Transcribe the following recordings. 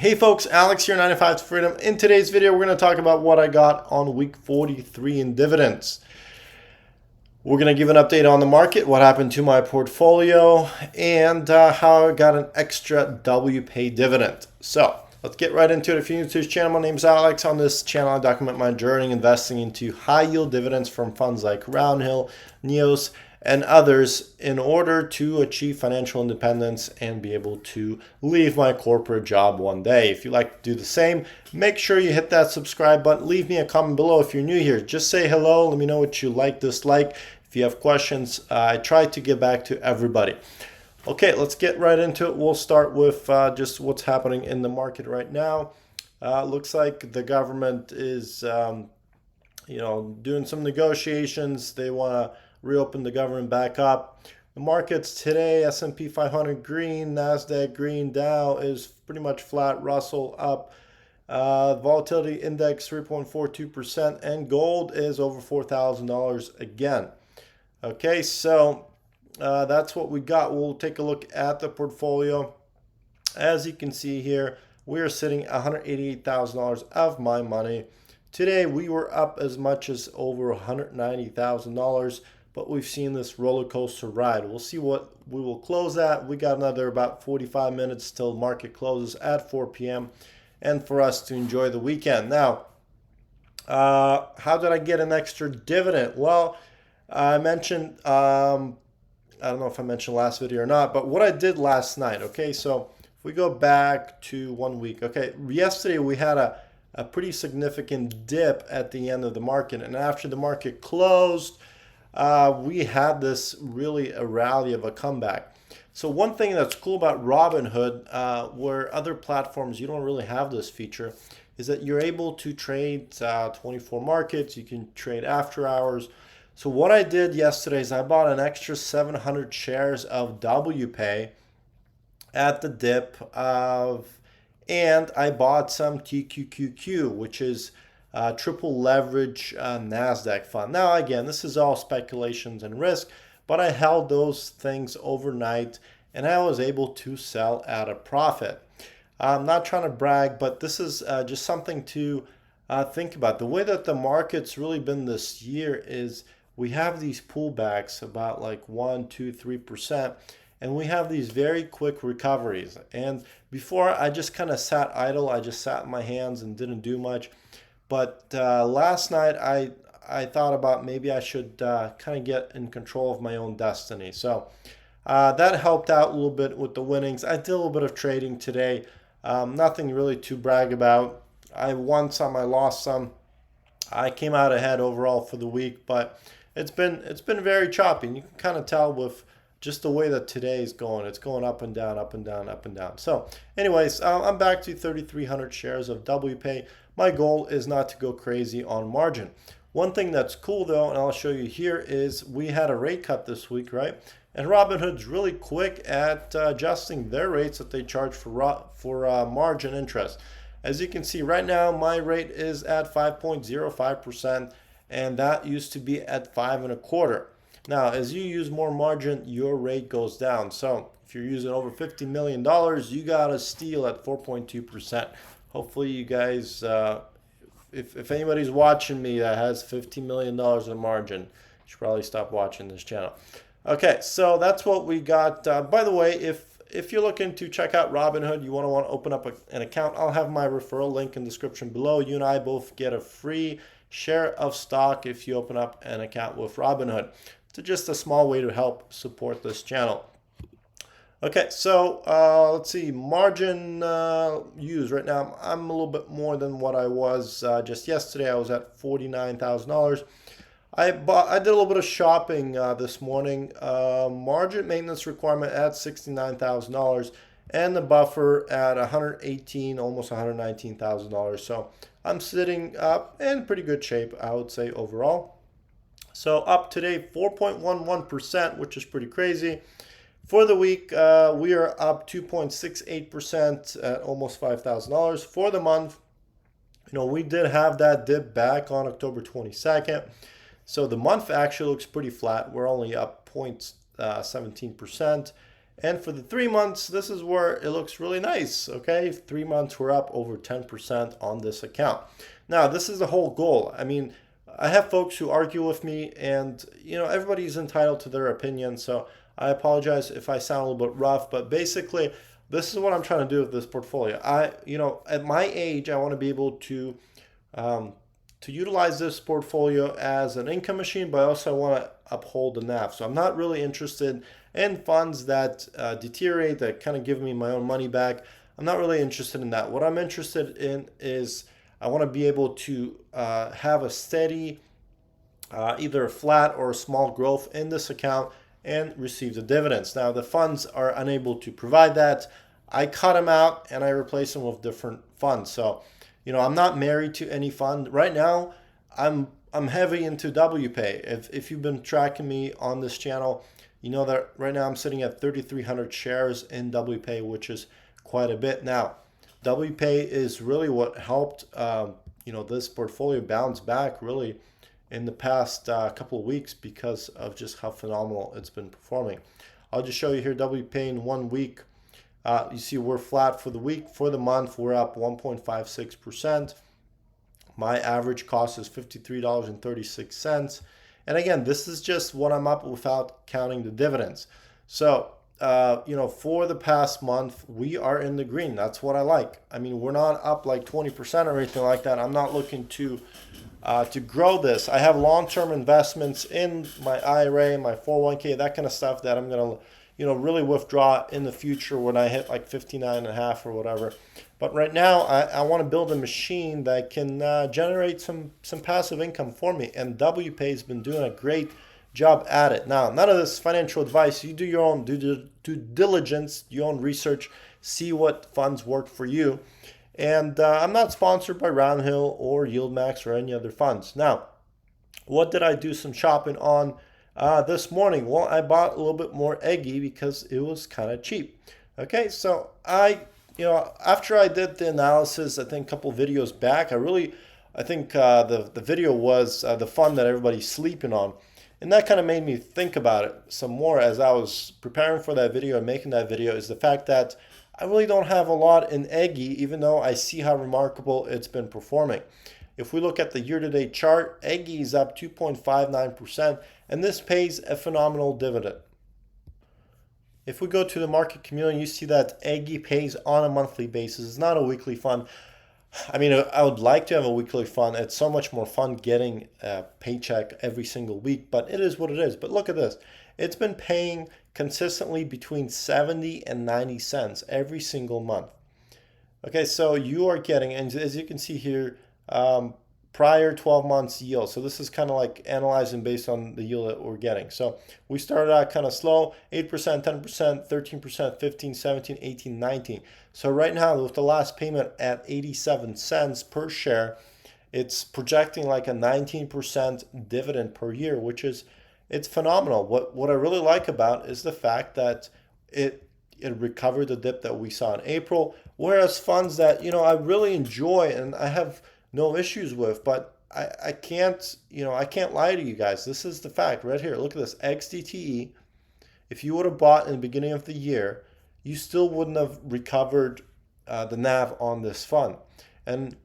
Hey folks, Alex here, 95 to Freedom. In today's video, we're going to talk about what I got on week 43 in dividends. We're going to give an update on the market, what happened to my portfolio, and how I got an extra WPAY dividend. So let's get right into it. If you're new to this channel, my name is Alex. On this channel, I document my journey investing into high yield dividends from funds like Roundhill, Neos, and others in order to achieve financial independence and be able to leave my corporate job one day. If you'd like to do the same, make sure you hit that subscribe button. Leave me a comment below if you're new here. Just say hello. Let me know what you like, dislike. If you have questions, I try to get back to everybody. Okay, let's get right into it. We'll start with just what's happening in the market right now. Looks like the government is doing some negotiations. They want to reopen the government back up. The markets today, S&P 500 green, NASDAQ green, Dow is pretty much flat, Russell up. Volatility index 3.42%, and gold is over $4,000 again. Okay, so that's what we got. We'll take a look at the portfolio. As you can see here, we are sitting $188,000 of my money. Today we were up as much as over $190,000, but we've seen this roller coaster ride. We'll see what we will close at. We got another about 45 minutes till market closes at 4 p.m. and for us to enjoy the weekend. Now, how did I get an extra dividend? Well, I mentioned, I don't know if I mentioned last video or not, but what I did last night, okay? So if we go back to 1 week, okay, yesterday we had a pretty significant dip at the end of the market, and after the market closed, we had this really a rally of a comeback. So one thing that's cool about Robinhood, where other platforms you don't really have this feature, is that you're able to trade 24 markets. You can trade after hours. So what I did yesterday is I bought an extra 700 shares of WPAY at the dip and I bought some TQQQ, which is triple leverage NASDAQ fund. Now, again, this is all speculations and risk, but I held those things overnight and I was able to sell at a profit. I'm not trying to brag, but this is just something to think about. The way that the market's really been this year is we have these pullbacks about like 1, 2, 3%, and we have these very quick recoveries. And before, I just kind of sat idle. I just sat in my hands and didn't do much. But last night, I thought about maybe I should kind of get in control of my own destiny. So that helped out a little bit with the winnings. I did a little bit of trading today. Nothing really to brag about. I won some, I lost some. I came out ahead overall for the week, but it's been very choppy. And you can kind of tell with just the way that today is going. It's going up and down, up and down, up and down. So anyways, I'm back to 3,300 shares of WPAY. My goal is not to go crazy on margin. One thing that's cool though, and I'll show you here, is we had a rate cut this week, right? And Robinhood's really quick at adjusting their rates that they charge for margin interest. As you can see right now, my rate is at 5.05%, and that used to be at 5.25%. Now, as you use more margin, your rate goes down. So if you're using over $50 million, you got to steal at 4.2%. Hopefully you guys, if anybody's watching me that has $50 million in margin, you should probably stop watching this channel. Okay, so that's what we got. By the way, if you're looking to check out Robinhood, you want to open up an account, I'll have my referral link in the description below. You and I both get a free share of stock if you open up an account with Robinhood. It's just a small way to help support this channel. Okay, so let's see, margin used right now. I'm a little bit more than what I was just yesterday. I was at $49,000. I did a little bit of shopping this morning. Margin maintenance requirement at $69,000 and the buffer at $118,000, almost $119,000. So I'm sitting up in pretty good shape, I would say, overall. So up today, 4.11%, which is pretty crazy. For the week, we are up 2.68% at almost $5,000. For the month, we did have that dip back on October 22nd. So the month actually looks pretty flat. We're only up 0.17%. And for the 3 months, this is where it looks really nice. Okay, 3 months we're up over 10% on this account. Now, this is the whole goal. I mean, I have folks who argue with me, and everybody's entitled to their opinion. So I apologize if I sound a little bit rough, but basically, this is what I'm trying to do with this portfolio. At my age, I want to be able um, to utilize this portfolio as an income machine, but I also want to uphold the NAV. So I'm not really interested in funds that deteriorate, that kind of give me my own money back. I'm not really interested in that. What I'm interested in is I want to be able to have a steady, either a flat or a small growth in this account and receive the dividends. Now, the funds are unable to provide that. I cut them out and I replace them with different funds. So, I'm not married to any fund right now. I'm heavy into WPAY. If you've been tracking me on this channel, you know that right now I'm sitting at 3,300 shares in WPAY, which is quite a bit. Now, WPAY is really what helped this portfolio bounce back really in the past couple of weeks because of just how phenomenal it's been performing. I'll just show you here WPAY in 1 week. You see we're flat for the week. For the month, we're up 1.56%. My average cost is $53.36. And again, this is just what I'm up without counting the dividends. So, for the past month, we are in the green. That's what I like. I mean, we're not up like 20% or anything like that. I'm not looking to grow this. I have long-term investments in my IRA, my 401k, that kind of stuff that I'm going to really withdraw in the future when I hit like 59.5 or whatever. But right now, I want to build a machine that can generate some passive income for me. And WPAY has been doing a great job at it. Now, none of this financial advice. You do your own due diligence, your own research, see what funds work for you. And I'm not sponsored by Roundhill or YieldMax or any other funds. Now, what did I do some shopping on this morning? Well, I bought a little bit more Eggy because it was kind of cheap. Okay, so after I did the analysis, I think a couple videos back, I think the video was the fund that everybody's sleeping on. And that kind of made me think about it some more as I was preparing for that video and making that video, is the fact that I really don't have a lot in Eggy, even though I see how remarkable it's been performing. If we look at the year-to-date chart, Eggy is up 2.59%, and this pays a phenomenal dividend. If we go to the market community, you see that Eggy pays on a monthly basis. It's not a weekly fund. I mean, I would like to have a weekly fund. It's so much more fun getting a paycheck every single week, but it is what it is. But look at this. It's been paying consistently between 70 and 90 cents every single month. Okay, so you are getting, and as you can see here, prior 12 months yield. So this is kind of like analyzing based on the yield that we're getting. So we started out kind of slow, 8%, 10%, 13%, 15, 17, 18, 19. So right now with the last payment at 87 cents per share, it's projecting like a 19% dividend per year, which is, it's phenomenal. What I really like about is the fact that it recovered the dip that we saw in April, whereas funds that, I really enjoy and I have no issues with, but I can't lie to you guys. This is the fact right here. Look at this XDTE. If you would have bought in the beginning of the year, you still wouldn't have recovered the NAV on this fund. And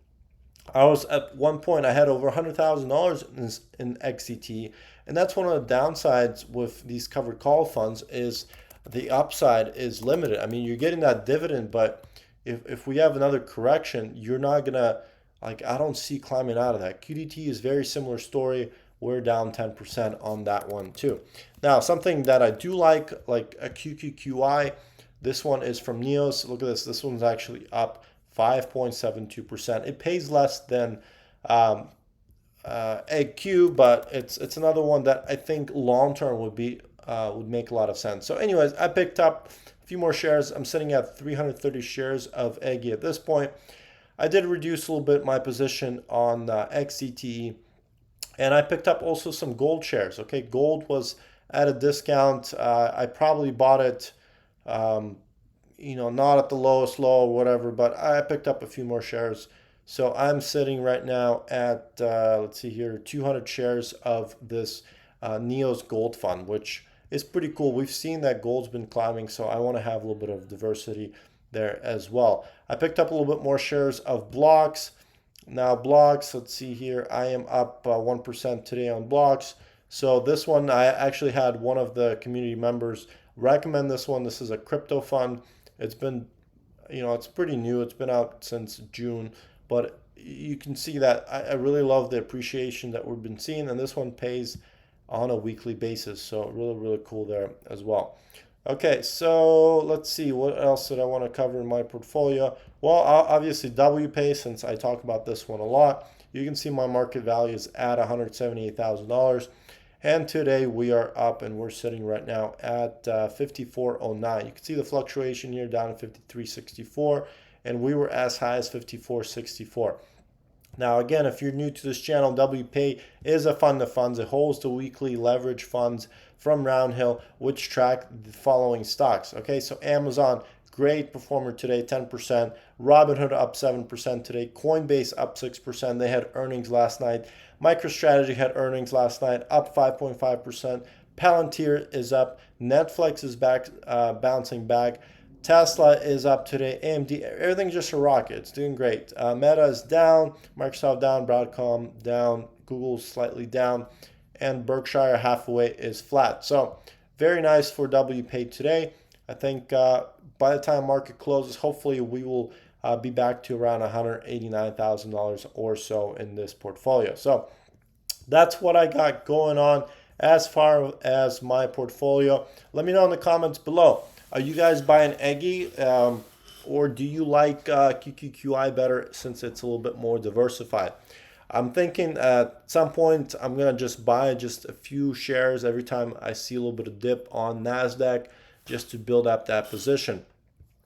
I was at one point, I had over $100,000 in XDTE, and that's one of the downsides with these covered call funds is the upside is limited. I mean, you're getting that dividend, but if we have another correction, you're not gonna, I don't see climbing out of that. QDT is very similar story. We're down 10% on that one too. Now, something that I do like a QQQI, this one is from Neos. Look at this. This one's actually up 5.72%. It pays less than AQ, but it's another one that I think long term would make a lot of sense. So anyways, I picked up a few more shares. I'm sitting at 330 shares of Eggy at this point. I did reduce a little bit my position on XCTE, and I picked up also some gold shares. Okay, gold was at a discount. I probably bought it, not at the lowest low or whatever, but I picked up a few more shares. So I'm sitting right now at, let's see here, 200 shares of this Neos Gold Fund, which is pretty cool. We've seen that gold's been climbing, so I want to have a little bit of diversity there as well. I picked up a little bit more shares of blocks. Now blocks, let's see here, I am up 1% today on blocks. So this one, I actually had one of the community members recommend this one. This is a crypto fund. It's been, it's pretty new. It's been out since June, but you can see that I really love the appreciation that we've been seeing, and this one pays on a weekly basis. So really, really cool there as well. Okay, so let's see, what else did I want to cover in my portfolio? Well, obviously WPAY, since I talk about this one a lot, you can see my market value is at $178,000. And today we are up and we're sitting right now at 54.09. You can see the fluctuation here down to 53.64, and we were as high as 54.64. Now, again, if you're new to this channel, WPAY is a fund of funds. It holds the weekly leverage funds from Roundhill, which track the following stocks. Okay, so Amazon, great performer today, 10%. Robinhood up 7% today. Coinbase up 6%. They had earnings last night. MicroStrategy had earnings last night, up 5.5%. Palantir is up. Netflix is back, bouncing back. Tesla is up today. AMD, everything's just a rocket. It's doing great. Meta is down. Microsoft down. Broadcom down. Google's slightly down. And Berkshire Hathaway is flat. So very nice for WPAY today. I think by the time market closes, hopefully we will be back to around $189,000 or so in this portfolio. So that's what I got going on as far as my portfolio. Let me know in the comments below. Are you guys buying Eggy, or do you like QQQI better since it's a little bit more diversified? I'm thinking at some point I'm going to just buy just a few shares every time I see a little bit of dip on NASDAQ just to build up that position.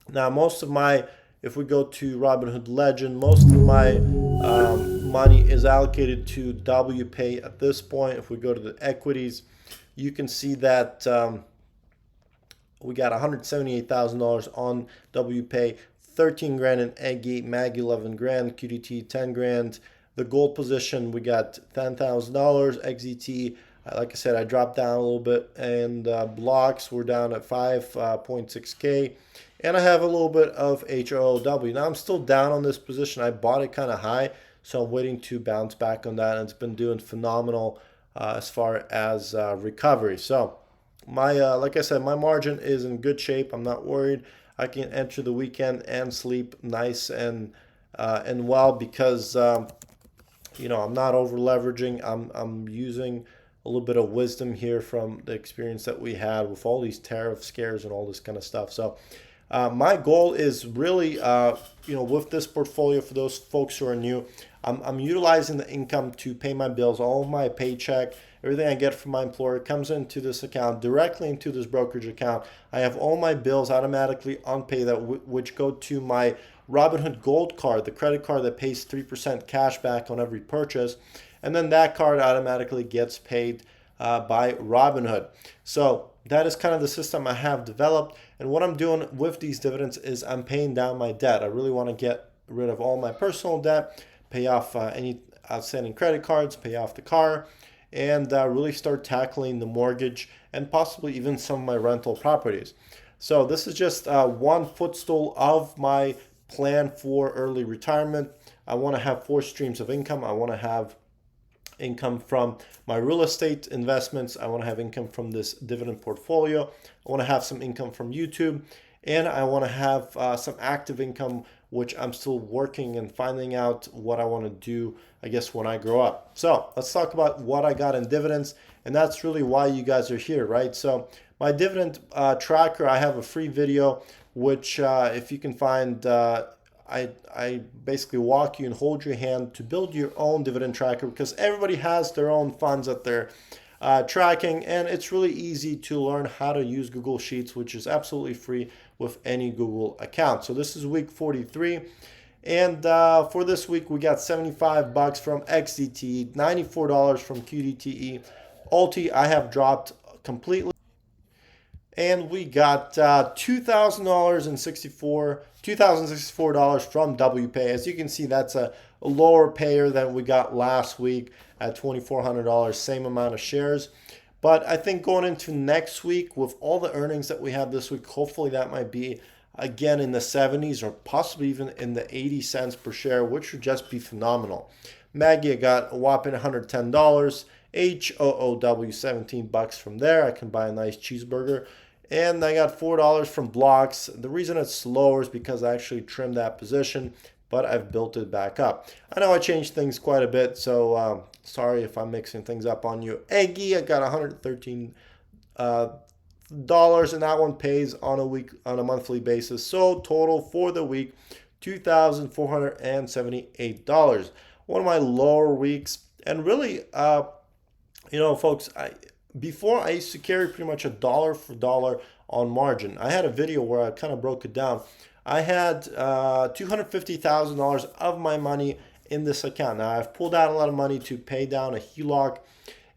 Now, most of my, if we go to Robinhood Legend, most of my money is allocated to WPAY at this point. If we go to the equities, you can see that we got $178,000 on WPAY, 13 grand in Eggy, MAG 11 grand, QDT 10 grand. The gold position, we got $10,000, XET. Like I said, I dropped down a little bit, and blocks were down at 5.6K. And I have a little bit of HOW. Now I'm still down on this position. I bought it kind of high, so I'm waiting to bounce back on that. And it's been doing phenomenal as far as recovery. So my like I said, my margin is in good shape. I'm not worried. I can enter the weekend and sleep nice and well because I'm not over leveraging. I'm using a little bit of wisdom here from the experience that we had with all these tariff scares and all this kind of stuff. So my goal is really, with this portfolio, for those folks who are new, I'm utilizing the income to pay my bills. All of my paycheck, everything I get from my employer comes into this account, directly into this brokerage account. I have all my bills automatically on pay that which go to my Robinhood Gold card, the credit card that pays 3% cash back on every purchase. And then that card automatically gets paid by Robinhood. So that is kind of the system I have developed. And what I'm doing with these dividends is I'm paying down my debt. I really want to get rid of all my personal debt, pay off any outstanding credit cards, pay off the car, and really start tackling the mortgage and possibly even some of my rental properties. So this is just one footstool of my plan for early retirement. I want to have 4 streams of income. I want to have income from my real estate investments. I want to have income from this dividend portfolio. I want to have some income from YouTube, and I want to have some active income, which I'm still working and finding out what I want to do, I guess, when I grow up. So let's talk about what I got in dividends, and that's really why you guys are here, right? So my dividend tracker, I have a free video, which if you can find, I basically walk you and hold your hand to build your own dividend tracker, because everybody has their own funds that they're tracking, and it's really easy to learn how to use Google Sheets, which is absolutely free with any Google account. So this is week 43, and for this week we got $75 from XDT, $94 from QDTE. Alti I have dropped completely, and we got $2,064 from WPAY. As you can see, that's a lower payer than we got last week at $2,400, same amount of shares. But I think going into next week with all the earnings that we have this week, hopefully that might be again in the 70s or possibly even in the 80 cents per share, which would just be phenomenal. Maggie, I got a whopping $110. HOOW, 17 bucks from there. I can buy a nice cheeseburger. And I got $4 from Blocks. The reason it's slower is because I actually trimmed that position, but I've built it back up. I know I changed things quite a bit, so sorry if I'm mixing things up on you. Eggy, I got $113 dollars, and that one pays on a monthly basis. So total for the week, $2,478. One of my lower weeks, and really, folks, before I used to carry pretty much a dollar for dollar on margin. I had a video where I kind of broke it down. I had $250,000 of my money in this account. Now I've pulled out a lot of money to pay down a HELOC,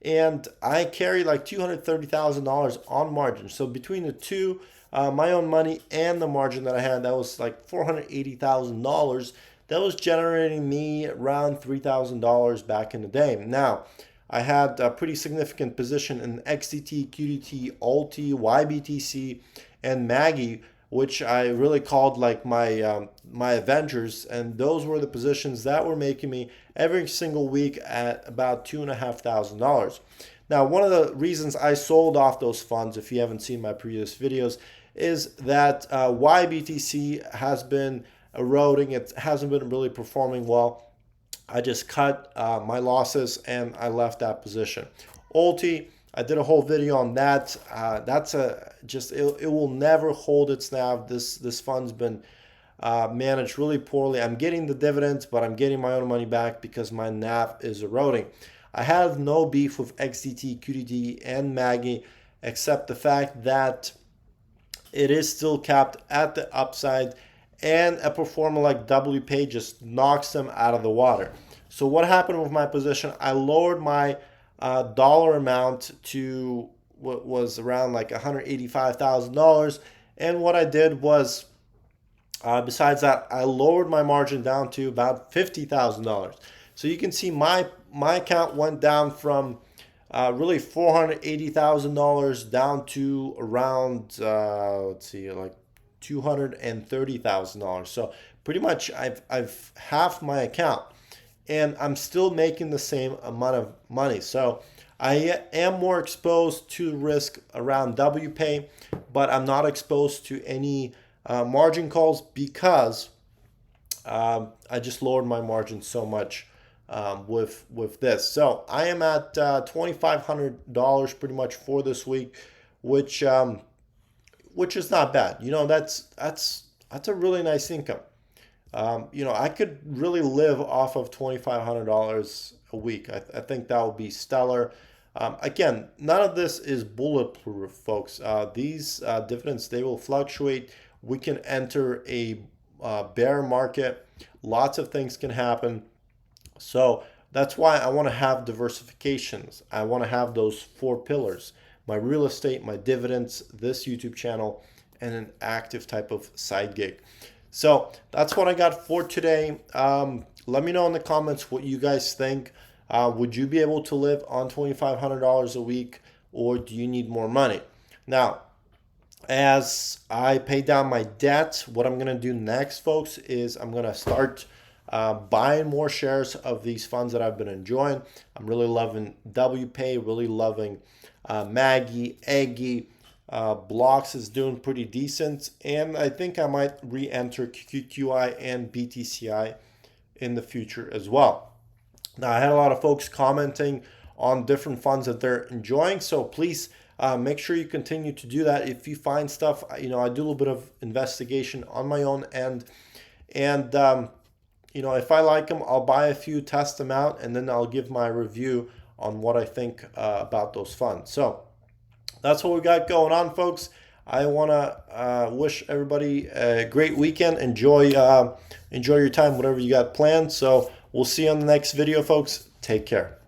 and I carry like $230,000 on margin. So between the two, my own money and the margin that I had, that was like $480,000. That was generating me around $3,000 back in the day. Now, I had a pretty significant position in XDT, QDT, ALT, YBTC, and Maggie, which I really called like my Avengers, and those were the positions that were making me every single week at about $2,500. Now, one of the reasons I sold off those funds, if you haven't seen my previous videos, is that YBTC has been eroding. It hasn't been really performing well. I just cut my losses and I left that position. Ulti, I did a whole video on that. That's it will never hold its NAV. This fund's been managed really poorly. I'm getting the dividends, but I'm getting my own money back because my NAV is eroding. I have no beef with XDT, QDT, and Maggie, except the fact that it is still capped at the upside, and a performer like WPAY just knocks them out of the water. So what happened with my position? I lowered my dollar amount to what was around like $185,000. And what I did was, besides that, I lowered my margin down to about $50,000. So you can see my account went down from really $480,000 down to around, like $230,000. So pretty much I've halved my account, and I'm still making the same amount of money. So I am more exposed to risk around WPAY, but I'm not exposed to any margin calls because I just lowered my margin so much with this. So I am at $2,500 pretty much for this week, which is not bad. That's a really nice income. I could really live off of $2,500 a week. I think that would be stellar. Again, none of this is bulletproof, folks. These dividends, they will fluctuate. We can enter a bear market. Lots of things can happen. So that's why I want to have diversifications. I want to have those 4 pillars: my real estate, my dividends, this YouTube channel, and an active type of side gig. So that's what I got for today. Let me know in the comments what you guys think. Would you be able to live on $2,500 a week, or do you need more money? Now, as I pay down my debt, what I'm going to do next, folks, is I'm going to start buying more shares of these funds that I've been enjoying. I'm really loving WPAY, really loving Maggie, Eggy. Blocks is doing pretty decent, and I think I might re-enter QQI and BTCI in the future as well. Now, I had a lot of folks commenting on different funds that they're enjoying, so please make sure you continue to do that. If you find stuff, I do a little bit of investigation on my own end, and if I like them, I'll buy a few, test them out, and then I'll give my review on what I think about those funds. So that's what we got going on, folks. I want to wish everybody a great weekend. Enjoy your time, whatever you got planned. So we'll see you on the next video, folks. Take care.